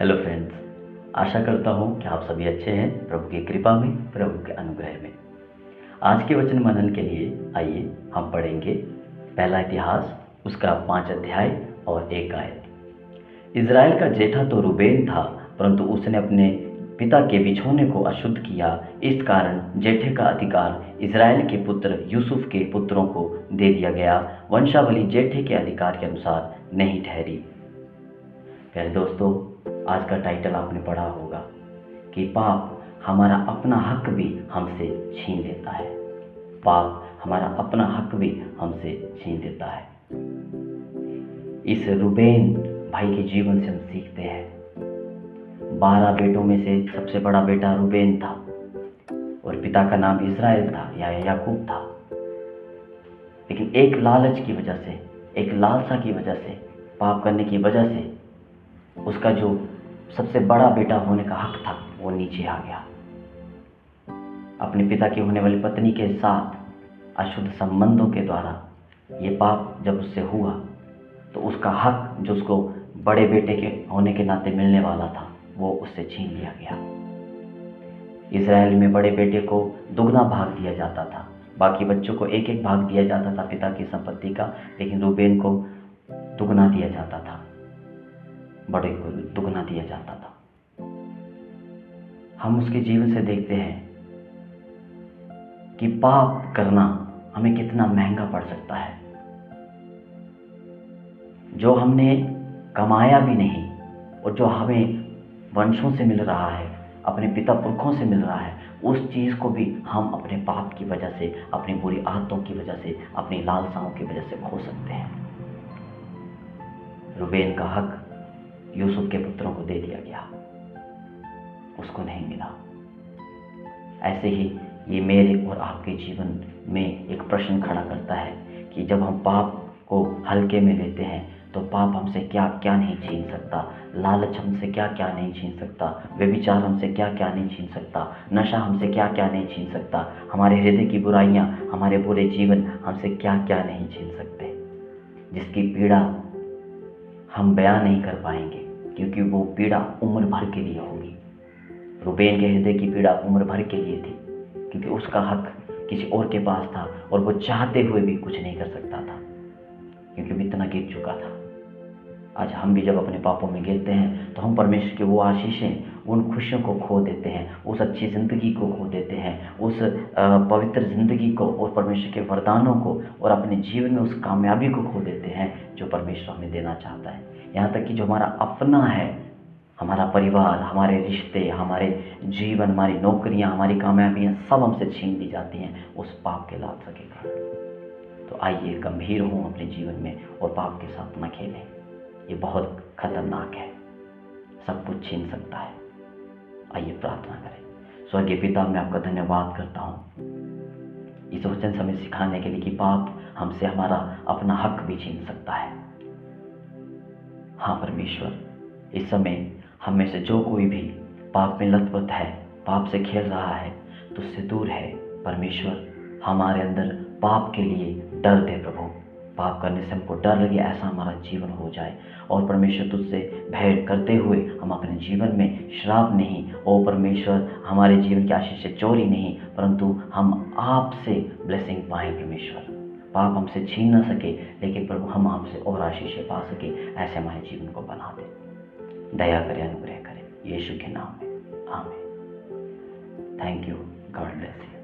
Hello friends, आशा करता हूँ कि आप सभी अच्छे हैं प्रभु की कृपा में, प्रभु के अनुग्रह में। आज के वचन मनन के लिए आइए हम पढ़ेंगे पहला इतिहास, उसका 5 अध्याय और 1 आयत। इज़राइल का जेठा तो रूबेन था, परंतु उसने अपने पिता के बिछोने को अशुद्ध किया। इस कारण जेठे का अधिकार इज़राइल के पुत्र यूसुफ के पुत्रों को दे दिया गया। वंशावली जेठे के अधिकार के अनुसार नहीं ठहरी। प्यारे दोस्तों, आज का टाइटल आपने पढ़ा होगा कि पाप हमारा अपना हक भी हमसे छीन लेता है। पाप हमारा अपना हक भी हमसे छीन लेता है। इस रूबेन भाई के जीवन से हम सीखते हैं। 12 बेटों में से सबसे बड़ा बेटा रूबेन था और पिता का नाम इज़राइल था या याकूब था। लेकिन एक लालच की वजह से, एक लालसा की वजह से, पाप करने की वजह से उसका जो सबसे बड़ा बेटा होने का हक था वो नीचे आ गया। अपने पिता की होने वाली पत्नी के साथ अशुद्ध संबंधों के द्वारा ये पाप जब उससे हुआ तो उसका हक जो उसको बड़े बेटे के होने के नाते मिलने वाला था वो उससे छीन लिया गया। इज़राइल में बड़े बेटे को दुगना भाग दिया जाता था, बाकी बच्चों को एक एक भाग दिया जाता था पिता की संपत्ति का, लेकिन रूबेन को दुगना दिया जाता था, बड़े को दुगना दिया जाता था। हम उसके जीवन से देखते हैं कि पाप करना हमें कितना महंगा पड़ सकता है। जो हमने कमाया भी नहीं और जो हमें वंशों से मिल रहा है, अपने पिता पुरखों से मिल रहा है, उस चीज़ को भी हम अपने पाप की वजह से, अपनी बुरी आदतों की वजह से, अपनी लालसाओं की वजह से खो सकते हैं। रूबेन का हक यूसुफ के पुत्रों को दे दिया गया, उसको नहीं मिला। ऐसे ही ये मेरे और आपके जीवन में एक प्रश्न खड़ा करता है कि जब हम पाप को हल्के में लेते हैं तो पाप हमसे क्या क्या नहीं छीन सकता, लालच हमसे क्या क्या नहीं छीन सकता, व्यभिचार हमसे क्या क्या नहीं छीन सकता, नशा हमसे क्या क्या नहीं छीन सकता, हमारे हृदय की बुराइयां, हमारे बुरे जीवन हमसे क्या क्या नहीं छीन सकते, जिसकी पीड़ा हम बयां नहीं कर पाएंगे क्योंकि वो पीड़ा उम्र भर के लिए होगी। रूबेन के हृदय की पीड़ा उम्र भर के लिए थी क्योंकि उसका हक किसी और के पास था और वो चाहते हुए भी कुछ नहीं कर सकता था क्योंकि वो इतना गिर चुका था। आज हम भी जब अपने पापों में गिरते हैं तो हम परमेश्वर की वो आशीषें, उन खुशियों को खो देते हैं, उस अच्छी ज़िंदगी को खो देते हैं, उस पवित्र ज़िंदगी को और परमेश्वर के वरदानों को और अपने जीवन में उस कामयाबी को खो देते हैं जो परमेश्वर हमें देना चाहता है। यहाँ तक कि जो हमारा अपना है, हमारा परिवार, हमारे रिश्ते, हमारे जीवन, हमारी नौकरियाँ, हमारी कामयाबियाँ सब हमसे छीन ली जाती हैं उस पाप के लालसा के कारण। तो आइए गंभीर हों अपने जीवन में और पाप के साथ न खेलें। ये बहुत खतरनाक है, सब कुछ छीन सकता है। आइए प्रार्थना करें। स्वर्गीय पिता, मैं आपका धन्यवाद करता हूँ इस वचन से हमें सिखाने के लिए कि पाप हमसे हमारा अपना हक भी छीन सकता है। हाँ परमेश्वर, इस समय हम में से जो कोई भी पाप में लथपथ है, पाप से खेल रहा है, तुझसे दूर है परमेश्वर, हमारे अंदर पाप के लिए डर दे प्रभु। पाप करने से हमको डर लगे ऐसा हमारा जीवन हो जाए और परमेश्वर तुझसे भय करते हुए हम अपने जीवन में श्राप नहीं, ओ परमेश्वर हमारे जीवन की आशीष से चोरी नहीं, परंतु हम आपसे ब्लेसिंग पाएं परमेश्वर। पाप हमसे छीन न सके लेकिन प्रभु हम आपसे और आशीषें पा सके, ऐसे हमारे जीवन को बना दे। दया करें, अनुग्रह करें, यीशु के नाम में आमीन। Thank you, God bless you.